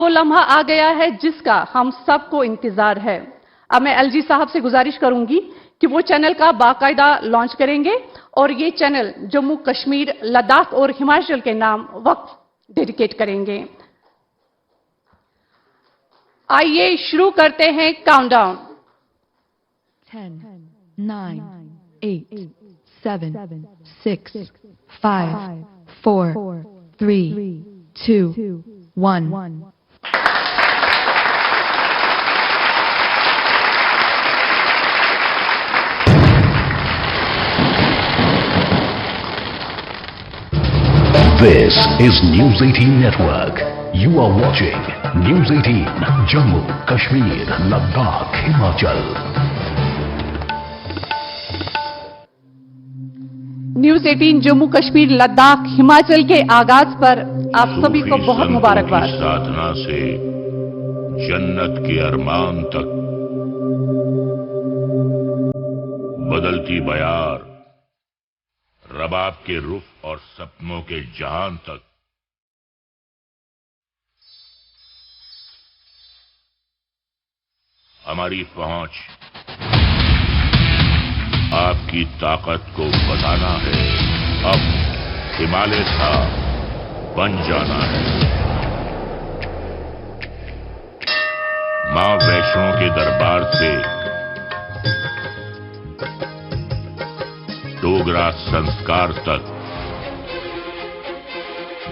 वो लम्हा आ गया है जिसका हम सबको इंतजार है। अब मैं एलजी साहब से गुजारिश करूंगी कि वो चैनल का बाकायदा लॉन्च करेंगे और ये चैनल जम्मू कश्मीर, लद्दाख और हिमाचल के नाम वक्फ डेडिकेट करेंगे। आइए शुरू करते हैं countdown. 10, 9, 8, 7, 6, 5, 4, 3, 2, 1. This is News 18 Network. You are watching News 18 Jammu, Kashmir, Ladakh, Himachal. News 18 Jammu Kashmir, Ladakh, Himachal के आगाज पर आप सभी को बहुत मुबारकबाद। साधना से जन्नत के अरमान तक, बदलती बयार, रबाब के रुख और सपनों के जहान तक, हमारी पहुंच आपकी ताकत को बताना है। अब हिमालय सा बन जाना है। मां वैष्णो के दरबार से डोगरा संस्कार तक,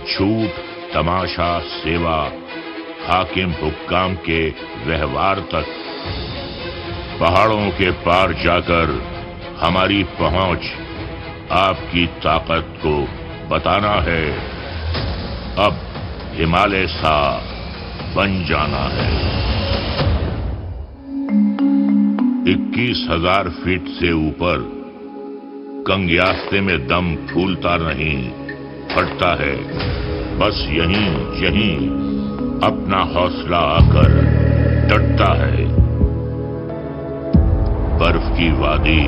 झूठ, तमाशा, सेवा, हाकिम हुक्काम के व्यवहार तक, पहाड़ों के पार जाकर हमारी पहुंच आपकी ताकत को बताना है। अब हिमालय सा बन जाना है। 21,000 फीट से ऊपर कंग्यास्ते में दम फूलता नहीं, फटता है। बस यहीं यहीं अपना हौसला आकर डटता है। बर्फ की वादी,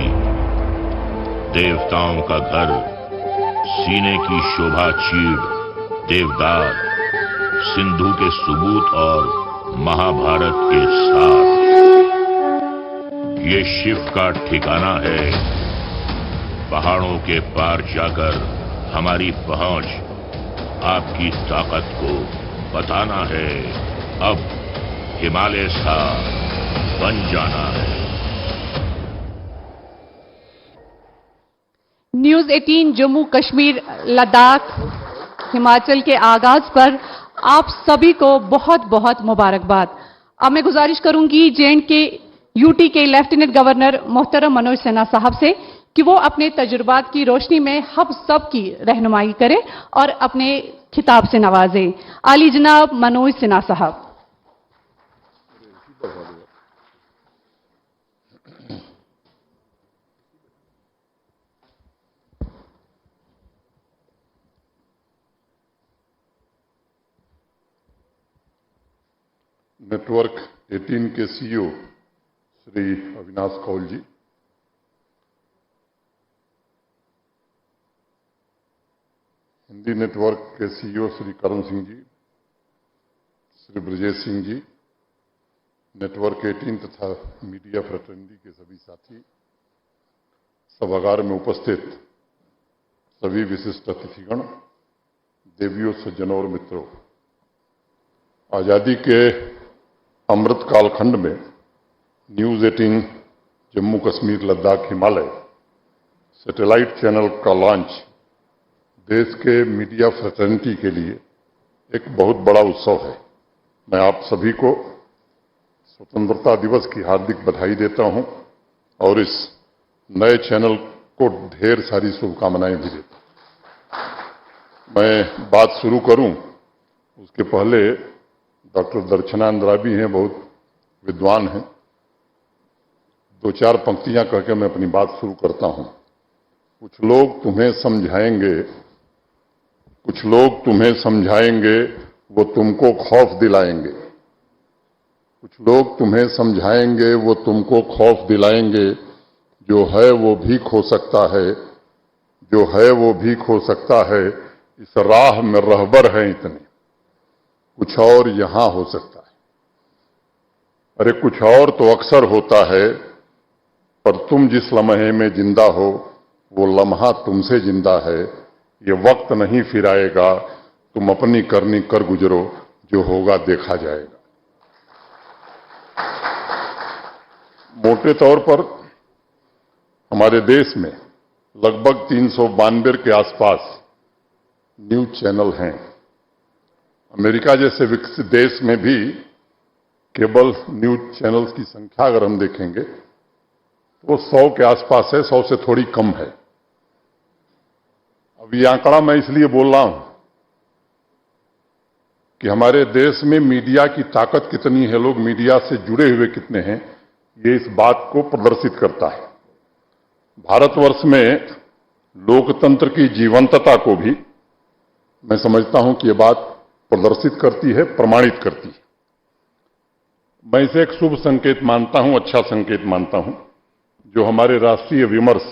देवताओं का घर, सीने की शोभा चीड़, देवदार, सिंधु के सबूत और महाभारत के साथ, ये शिव का ठिकाना है। पहाड़ों के पार जाकर हमारी पहुंच आपकी ताकत को बताना है। अब हिमालय सा बन जाना है। न्यूज 18 जम्मू कश्मीर, लद्दाख, हिमाचल के आगाज पर आप सभी को बहुत बहुत मुबारकबाद। अब मैं गुजारिश करूंगी जे.एंड के यूटी के लेफ्टिनेंट गवर्नर मोहतरम मनोज सिन्हा साहब से कि वो अपने तजुर्बात की रोशनी में हम सब की रहनुमाई करें और अपने खिताब से नवाजें। आली जनाब मनोज सिन्हा साहब। नेटवर्क 18 के सीईओ श्री अविनाश कौल जी, हिंदी नेटवर्क के सीईओ श्री करण सिंह जी, श्री ब्रजेश सिंह जी, नेटवर्क 18 तथा मीडिया फ्रेटर्निटी के सभी साथी, सभागार में उपस्थित सभी विशिष्ट अतिथिगण, देवियों, सज्जनों और मित्रों, आजादी के अमृत कालखंड में news 18 Jammu Kashmir, Ladakh, Himalaya satellite channel का लॉन्च देश के मीडिया फ्रेटर्निटी के लिए एक बहुत बड़ा उत्सव है। मैं आप सभी को स्वतंत्रता दिवस की हार्दिक बधाई देता हूं और इस नए चैनल को ढेर सारी शुभकामनाएं भी देता हूं। मैं बात शुरू करूं उसके पहले डॉक्टर दर्शना अंद्राबी हैं, बहुत विद्वान हैं, 2-4 पंक्तियां कहकर मैं अपनी बात शुरू करता हूं। कुछ लोग तुम्हें समझाएंगे, कुछ लोग तुम्हें समझाएंगे, वो तुमको खौफ दिलाएंगे। कुछ लोग तुम्हें समझाएंगे, वो तुमको खौफ दिलाएंगे। जो है वो भी खो सकता है, जो है वो भी खो सकता है। इस राह में रहबर हैं इतने। कुछ और यहां हो सकता है। अरे कुछ और तो अक्सर होता है, पर तुम जिस लम्हे में जिंदा हो वो लम्हा तुमसे जिंदा है। ये वक्त नहीं फिर आएगा, तुम अपनी करनी कर गुजरो, जो होगा देखा जाएगा। मोटे तौर पर हमारे देश में लगभग 392 के आसपास न्यूज चैनल हैं। अमेरिका जैसे विकसित देश में भी केबल न्यूज चैनल्स की संख्या अगर हम देखेंगे तो 100 के आसपास है, 100 से थोड़ी कम है। अब ये आंकड़ा मैं इसलिए बोल रहा हूं कि हमारे देश में मीडिया की ताकत कितनी है, लोग मीडिया से जुड़े हुए कितने हैं, ये इस बात को प्रदर्शित करता है। भारतवर्ष में लोकतंत्र की जीवंतता को भी मैं समझता हूं कि ये बात प्रदर्शित करती है, प्रमाणित करती है। मैं इसे एक शुभ संकेत मानता हूं, अच्छा संकेत मानता हूं, जो हमारे राष्ट्रीय विमर्श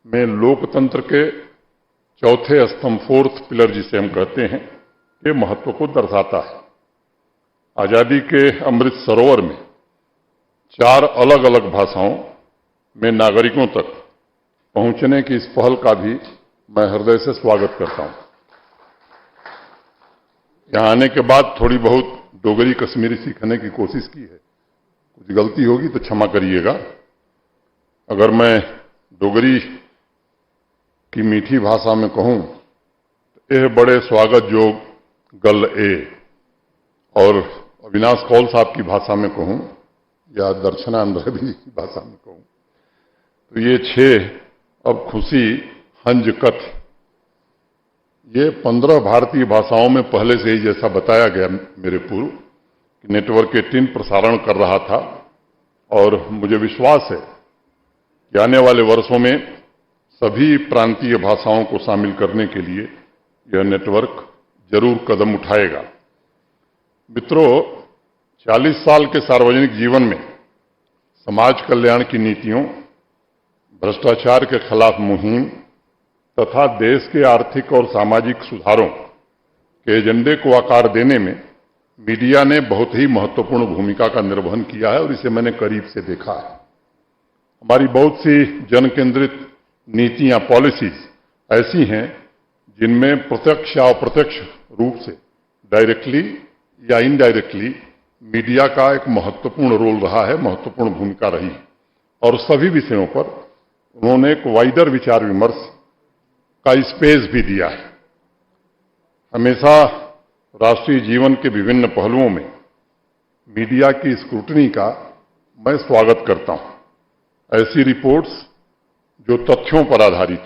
में लोकतंत्र के चौथे स्तंभ, फोर्थ पिलर जिसे हम कहते हैं, के महत्व को दर्शाता है। आजादी के अमृत सरोवर में 4 अलग अलग भाषाओं में नागरिकों तक पहुंचने की इस पहल का भी मैं हृदय से स्वागत करता हूं। यहां आने के बाद थोड़ी बहुत डोगरी कश्मीरी सीखने की कोशिश की है। कुछ गलती होगी तो क्षमा करिएगा। अगर मैं डोगरी की मीठी भाषा में कहूं तो यह बड़े स्वागत जोग गल ए, और अविनाश कौल साहब की भाषा में कहूं या दर्शना अंद्रवी की भाषा में कहूं तो ये 6 अब खुशी हंज कथ, ये 15 भारतीय भाषाओं में पहले से ही, जैसा बताया गया मेरे पूर्व, कि नेटवर्क 18 प्रसारण कर रहा था। और मुझे विश्वास है कि आने वाले वर्षों में सभी प्रांतीय भाषाओं को शामिल करने के लिए यह नेटवर्क जरूर कदम उठाएगा। मित्रों, 40 साल के सार्वजनिक जीवन में समाज कल्याण की नीतियों, भ्रष्टाचार के खिलाफ मुहिम तथा देश के आर्थिक और सामाजिक सुधारों के एजेंडे को आकार देने में मीडिया ने बहुत ही महत्वपूर्ण भूमिका का निर्वहन किया है, और इसे मैंने करीब से देखा है। हमारी बहुत सी जन केंद्रित नीतियां, पॉलिसीज ऐसी हैं जिनमें प्रत्यक्ष या अप्रत्यक्ष रूप से, डायरेक्टली या इनडायरेक्टली, मीडिया का एक महत्वपूर्ण रोल रहा है, महत्वपूर्ण भूमिका रही है। और सभी विषयों पर उन्होंने एक वाइडर विचार विमर्श का स्पेस भी दिया है। हमेशा राष्ट्रीय जीवन के विभिन्न पहलुओं में मीडिया की स्क्रूटनी का मैं स्वागत करता हूं। ऐसी रिपोर्ट्स जो तथ्यों पर आधारित,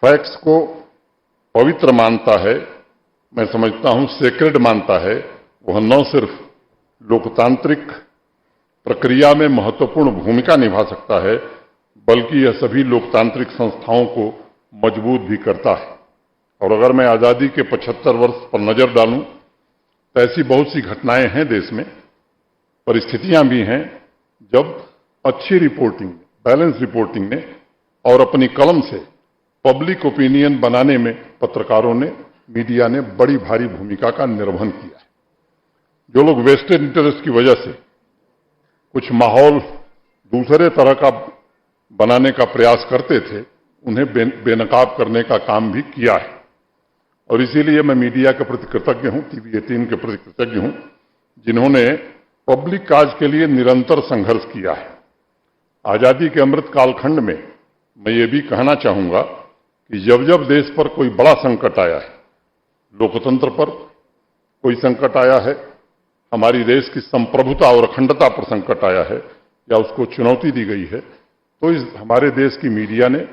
फैक्ट्स को पवित्र मानता है, मैं समझता हूं सेक्रेड मानता है, वह न सिर्फ लोकतांत्रिक प्रक्रिया में महत्वपूर्ण भूमिका निभा सकता है, बल्कि यह सभी लोकतांत्रिक संस्थाओं को मजबूत भी करता है। और अगर मैं आजादी के 75 वर्ष पर नजर डालूं तो ऐसी बहुत सी घटनाएं हैं देश में, परिस्थितियां भी हैं, जब अच्छी रिपोर्टिंग, बैलेंस रिपोर्टिंग ने और अपनी कलम से पब्लिक ओपिनियन बनाने में पत्रकारों ने, मीडिया ने बड़ी भारी भूमिका का निर्वहन किया है। जो लोग वेस्टेड इंटरेस्ट की वजह से कुछ माहौल दूसरे तरह का बनाने का प्रयास करते थे, उन्हें बेनकाब करने का काम भी किया है। और इसीलिए मैं मीडिया के प्रति कृतज्ञ हूं, टीवी 18 के प्रति कृतज्ञ हूं, जिन्होंने पब्लिक काज के लिए निरंतर संघर्ष किया है। आजादी के अमृत कालखंड में मैं ये भी कहना चाहूंगा कि जब जब देश पर कोई बड़ा संकट आया है, लोकतंत्र पर कोई संकट आया है, हमारी देश की संप्रभुता और अखंडता पर संकट आया है, या उसको चुनौती दी गई है, तो इस हमारे देश की मीडिया ने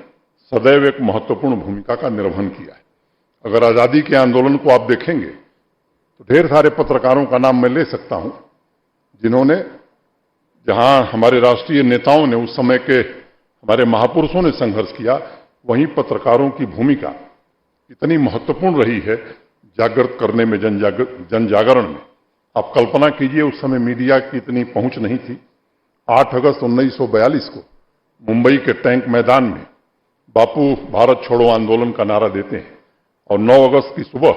सदैव एक महत्वपूर्ण भूमिका का निर्वहन किया है। अगर आजादी के आंदोलन को आप देखेंगे तो ढेर सारे पत्रकारों का नाम मैं ले सकता हूं, जिन्होंने, जहां हमारे राष्ट्रीय नेताओं ने, उस समय के हमारे महापुरुषों ने संघर्ष किया, वहीं पत्रकारों की भूमिका इतनी महत्वपूर्ण रही है जागृत करने में, जन जागरण में। आप कल्पना कीजिए, उस समय मीडिया की इतनी पहुंच नहीं थी। 8 अगस्त 1942 को मुंबई के टैंक मैदान में बापू भारत छोड़ो आंदोलन का नारा देते हैं, और 9 अगस्त की सुबह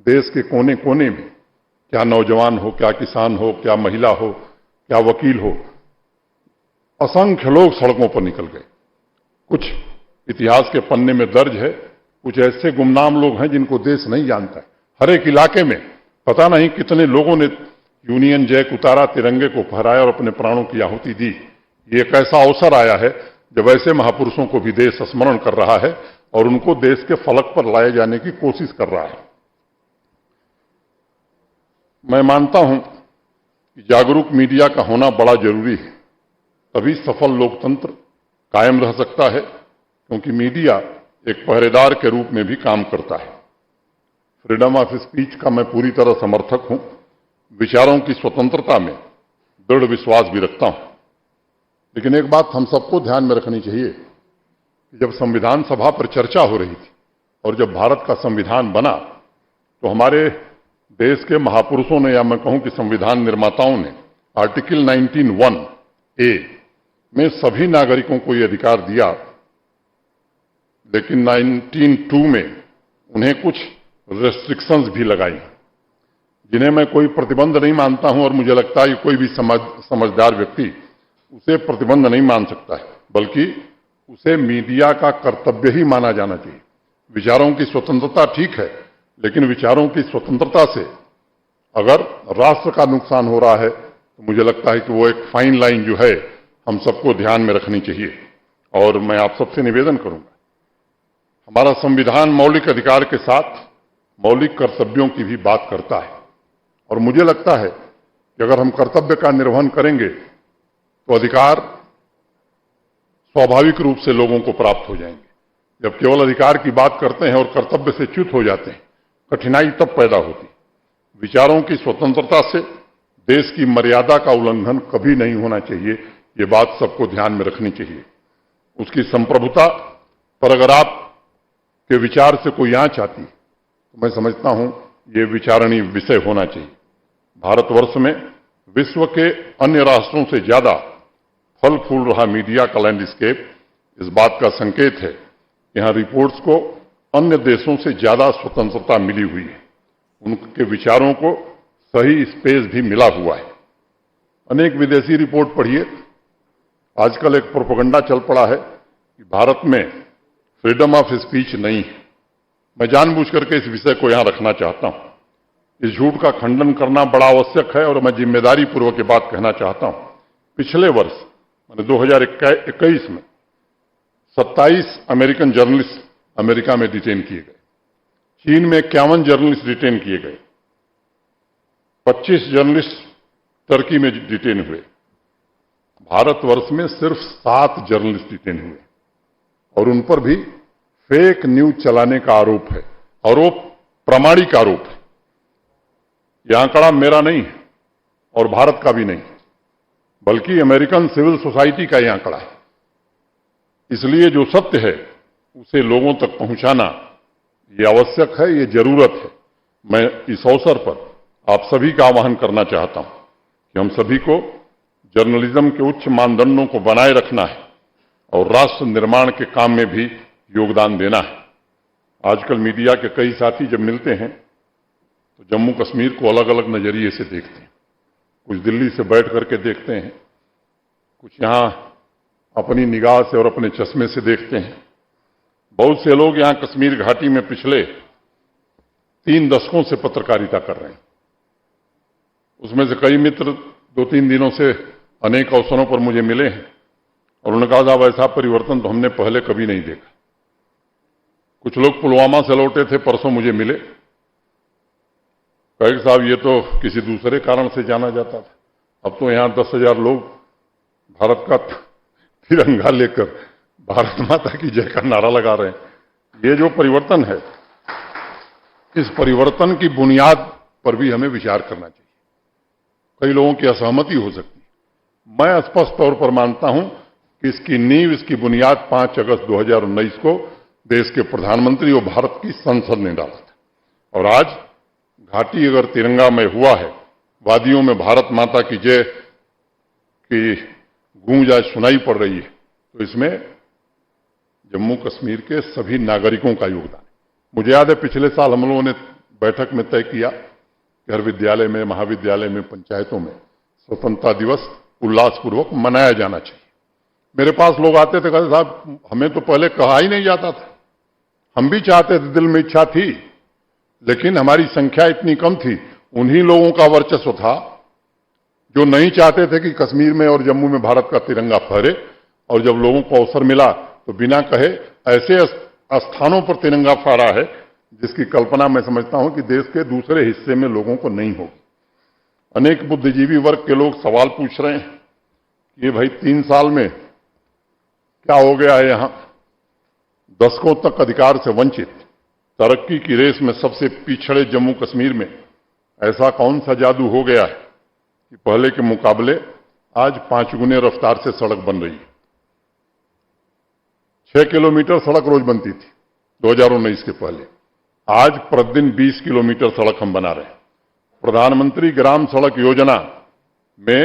देश के कोने कोने में क्या नौजवान हो, क्या किसान हो, क्या महिला हो, क्या वकील हो, असंख्य लोग सड़कों पर निकल गए। कुछ इतिहास के पन्ने में दर्ज है, कुछ ऐसे गुमनाम लोग हैं जिनको देश नहीं जानता है। हर एक इलाके में पता नहीं कितने लोगों ने यूनियन जैक उतारा, तिरंगे को फहराया और अपने प्राणों की आहुति दी। ये एक ऐसा अवसर आया है जब ऐसे महापुरुषों को भी देश स्मरण कर रहा है और उनको देश के फलक पर लाए जाने की कोशिश कर रहा है। मैं मानता हूं कि जागरूक मीडिया का होना बड़ा जरूरी है, तभी सफल लोकतंत्र कायम रह सकता है, क्योंकि मीडिया एक पहरेदार के रूप में भी काम करता है। फ्रीडम ऑफ स्पीच का मैं पूरी तरह समर्थक हूं, विचारों की स्वतंत्रता में दृढ़ विश्वास भी रखता हूं। लेकिन एक बात हम सबको ध्यान में रखनी चाहिए कि जब संविधान सभा पर चर्चा हो रही थी और जब भारत का संविधान बना, तो हमारे देश के महापुरुषों ने, या मैं कहूं कि संविधान निर्माताओं ने, आर्टिकल 19(1)(a) में सभी नागरिकों को यह अधिकार दिया, लेकिन 19(2) में उन्हें कुछ रेस्ट्रिक्शंस भी लगाई, जिन्हें मैं कोई प्रतिबंध नहीं मानता हूं और मुझे लगता है कि कोई भी समझदार व्यक्ति उसे प्रतिबंध नहीं मान सकता है, बल्कि उसे मीडिया का कर्तव्य ही माना जाना चाहिए। विचारों की स्वतंत्रता ठीक है, लेकिन विचारों की स्वतंत्रता से अगर राष्ट्र का नुकसान हो रहा है तो मुझे लगता है कि वो एक फाइन लाइन जो है हम सबको ध्यान में रखनी चाहिए। और मैं आप सबसे निवेदन करूंगा, हमारा संविधान मौलिक अधिकार के साथ मौलिक कर्तव्यों की भी बात करता है, और मुझे लगता है कि अगर हम कर्तव्य का निर्वहन करेंगे तो अधिकार स्वाभाविक रूप से लोगों को प्राप्त हो जाएंगे। जब केवल अधिकार की बात करते हैं और कर्तव्य से च्युत हो जाते हैं, कठिनाई तब पैदा होती। विचारों की स्वतंत्रता से देश की मर्यादा का उल्लंघन कभी नहीं होना चाहिए, ये बात सबको ध्यान में रखनी चाहिए। उसकी संप्रभुता पर अगर आप के विचार से कोई आंच आती तो मैं समझता हूं ये विचारणीय विषय होना चाहिए। भारतवर्ष में विश्व के अन्य राष्ट्रों से ज्यादा फल फूल रहा मीडिया का लैंडस्केप इस बात का संकेत है कि यहां रिपोर्ट्स को अन्य देशों से ज्यादा स्वतंत्रता मिली हुई है, उनके विचारों को सही स्पेस भी मिला हुआ है। अनेक विदेशी रिपोर्ट पढ़िए। आजकल एक प्रोपेगेंडा चल पड़ा है कि भारत में फ्रीडम ऑफ स्पीच नहीं है। मैं जानबूझ करके इस विषय को यहां रखना चाहता हूं। इस झूठ का खंडन करना बड़ा आवश्यक है और मैं जिम्मेदारी पूर्वक ये बात कहना चाहता हूं। पिछले वर्ष मैंने 2021 में 27 अमेरिकन जर्नलिस्ट अमेरिका में डिटेन किए गए, चीन में 51 जर्नलिस्ट डिटेन किए गए, 25 जर्नलिस्ट टर्की में डिटेन हुए। भारतवर्ष में सिर्फ 7 जर्नलिस्ट डिटेन हुए और उन पर भी फेक न्यूज चलाने का आरोप है और वो प्रामाणिक आरोप है। यह आंकड़ा मेरा नहीं है और भारत का भी नहीं, बल्कि अमेरिकन सिविल सोसाइटी का यह आंकड़ा है। इसलिए जो सत्य है उसे लोगों तक पहुंचाना ये आवश्यक है, ये जरूरत है। मैं इस अवसर पर आप सभी का आह्वान करना चाहता हूं कि हम सभी को जर्नलिज्म के उच्च मानदंडों को बनाए रखना है और राष्ट्र निर्माण के काम में भी योगदान देना है। आजकल मीडिया के कई साथी जब मिलते हैं तो जम्मू कश्मीर को अलग अलग नजरिए से देखते हैं। कुछ दिल्ली से बैठ करके देखते हैं, कुछ यहां अपनी निगाह से और अपने चश्मे से देखते हैं। बहुत से लोग यहां कश्मीर घाटी में पिछले 3 दशकों से पत्रकारिता कर रहे हैं। उसमें से कई मित्र 2-3 दिनों से अनेक अवसरों पर मुझे मिले हैं और उन्होंने कहा साहब ऐसा परिवर्तन तो हमने पहले कभी नहीं देखा। कुछ लोग पुलवामा से लौटे थे, परसों मुझे मिले, कहे साहब ये तो किसी दूसरे कारण से जाना जाता था, अब तो यहां 10,000 लोग भारत का तिरंगा लेकर भारत माता की जय का नारा लगा रहे हैं। ये जो परिवर्तन है, इस परिवर्तन की बुनियाद पर भी हमें विचार करना चाहिए। कई लोगों की असहमति हो सकती है। मैं स्पष्ट तौर पर मानता हूं कि इसकी नींव, इसकी बुनियाद 5 अगस्त 2019 को देश के प्रधानमंत्री और भारत की संसद ने डाला था। और आज घाटी अगर तिरंगामय हुआ है, वादियों में भारत माता की जय की गूंज आज सुनाई पड़ रही है, तो इसमें जम्मू कश्मीर के सभी नागरिकों का योगदान है। मुझे याद है पिछले साल हम लोगों ने बैठक में तय किया हर विद्यालय में, महाविद्यालय में, पंचायतों में स्वतंत्रता दिवस उल्लासपूर्वक मनाया जाना चाहिए। मेरे पास लोग आते थे, कहते साहब हमें तो पहले कहा ही नहीं जाता था, हम भी चाहते थे, दिल में इच्छा थी, लेकिन हमारी संख्या इतनी कम थी। उन्हीं लोगों का वर्चस्व था जो नहीं चाहते थे कि कश्मीर में और जम्मू में भारत का तिरंगा फहरे, और जब लोगों को अवसर मिला तो बिना कहे ऐसे स्थानों पर तिरंगा फहरा है जिसकी कल्पना मैं समझता हूं कि देश के दूसरे हिस्से में लोगों को नहीं होगी। अनेक बुद्धिजीवी वर्ग के लोग सवाल पूछ रहे हैं कि ये भाई 3 साल में क्या हो गया है, यहां दशकों तक अधिकार से वंचित, तरक्की की रेस में सबसे पिछड़े जम्मू कश्मीर में ऐसा कौन सा जादू हो गया है कि पहले के मुकाबले आज 5 गुने रफ्तार से सड़क बन रही है। 6 किलोमीटर सड़क रोज बनती थी 2019 के पहले, आज प्रतिदिन 20 किलोमीटर सड़क हम बना रहे हैं। प्रधानमंत्री ग्राम सड़क योजना में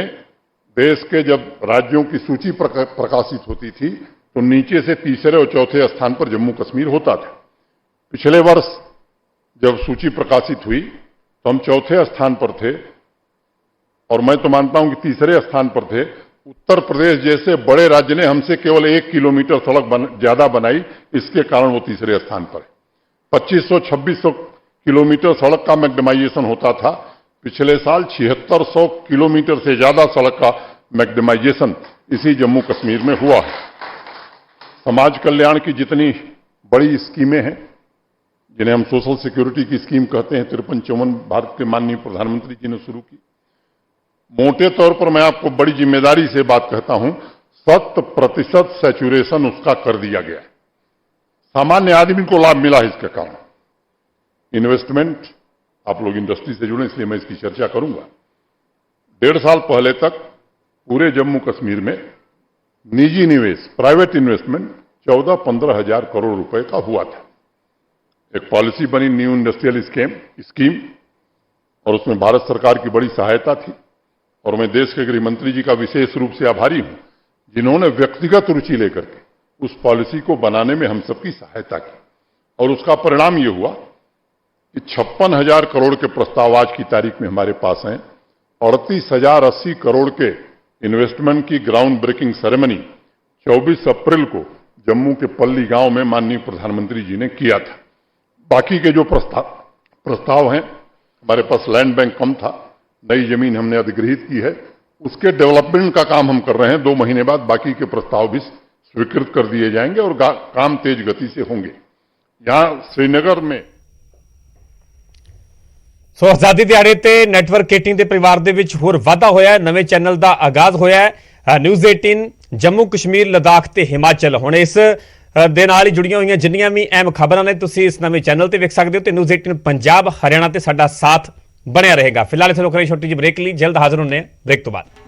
देश के जब राज्यों की सूची प्रकाशित होती थी तो नीचे से तीसरे और चौथे स्थान पर जम्मू कश्मीर होता था। पिछले वर्ष जब सूची प्रकाशित हुई तो हम चौथे स्थान पर थे, और मैं तो मानता हूं कि तीसरे स्थान पर थे। उत्तर प्रदेश जैसे बड़े राज्य ने हमसे केवल 1 किलोमीटर सड़क ज्यादा बनाई, इसके कारण वो तीसरे स्थान पर है। 2500-2600 किलोमीटर सड़क का मैग्नेमाइजेशन होता था, पिछले साल 7600 किलोमीटर से ज्यादा सड़क का मैग्नेमाइजेशन इसी जम्मू कश्मीर में हुआ है। समाज कल्याण की जितनी बड़ी स्कीमें हैं, जिन्हें हम सोशल सिक्योरिटी की स्कीम कहते हैं, 53-54 भारत के माननीय प्रधानमंत्री जी ने शुरू की। मोटे तौर पर मैं आपको बड़ी जिम्मेदारी से बात कहता हूं, 100% सैचुरेशन उसका कर दिया गया है। सामान्य आदमी को लाभ मिला है इसके कारण। इन्वेस्टमेंट, आप लोग इंडस्ट्री से जुड़े इसलिए मैं इसकी चर्चा करूंगा। 1.5 साल पहले तक पूरे जम्मू कश्मीर में निजी निवेश, प्राइवेट इन्वेस्टमेंट 14-15 हजार करोड़ रुपए का हुआ था। एक पॉलिसी बनी न्यू इंडस्ट्रियल स्कीम, और उसमें भारत सरकार की बड़ी सहायता थी, और मैं देश के गृह मंत्री जी का विशेष रूप से आभारी हूं जिन्होंने व्यक्तिगत रुचि लेकर के उस पॉलिसी को बनाने में हम सबकी सहायता की। और उसका परिणाम यह हुआ कि 56,000 करोड़ के प्रस्ताव आज की तारीख में हमारे पास हैं। 38,080 करोड़ के इन्वेस्टमेंट की ग्राउंड ब्रेकिंग सेरेमनी 24 अप्रैल को जम्मू के पल्ली गांव में माननीय प्रधानमंत्री जी ने किया था। बाकी के जो प्रस्ताव हैं, हमारे पास लैंड बैंक कम था, नई जमीन हमने अधिग्रहित की है, उसके डेवलपमेंट का काम हम कर रहे हैं। 2 महीने बाद बाकी के प्रस्ताव भी स्वीकृत कर दिए जाएंगे और काम तेज गति से होंगे। यहां श्रीनगर में ਸੋ ਆਜ਼ਾਦੀ ਦਿਹਾੜੇ ਤੇ ਨੈਟਵਰਕ 18 ਦੇ ਪਰਿਵਾਰ ਦੇ ਵਿੱਚ ਹੋਰ ਵਾਧਾ ਹੋਇਆ ਹੈ। ਨਵੇਂ ਚੈਨਲ ਦਾ ਆਗਾਜ਼ ਹੋਇਆ ਹੈ। ਨਿਊਜ਼ 18 ਜੰਮੂ ਕਸ਼ਮੀਰ, ਲਦਾਖ ਤੇ ਹਿਮਾਚਲ। ਹੁਣ ਇਸ ਦੇ ਨਾਲ ਹੀ ਜੁੜੀਆਂ ਹੋਈਆਂ ਜਿੰਨੀਆਂ ਵੀ ਅਹਿਮ ਖਬਰਾਂ ਨੇ ਤੁਸੀਂ ਇਸ ਨਵੇਂ ਚੈਨਲ ਤੇ ਵੇਖ ਸਕਦੇ ਹੋ, ਤੇ ਨਿਊਜ਼ 18 ਪੰਜਾਬ, ਹਰਿਆਣਾ ਤੇ ਸਾਡਾ ਸਾਥ ਬਣਿਆ ਰਹੇਗਾ। ਫਿਲਹਾਲ ਇੱਥੇ ਰੁਕ ਰਹੇ ਛੋਟੀ ਜਿਹੀ ਬ੍ਰੇਕ ਲਈ, ਜਲਦ ਹਾਜ਼ਰ ਹੁੰਦੇ ਹਾਂ ਬ੍ਰੇਕ ਤੋਂ ਬਾਅਦ।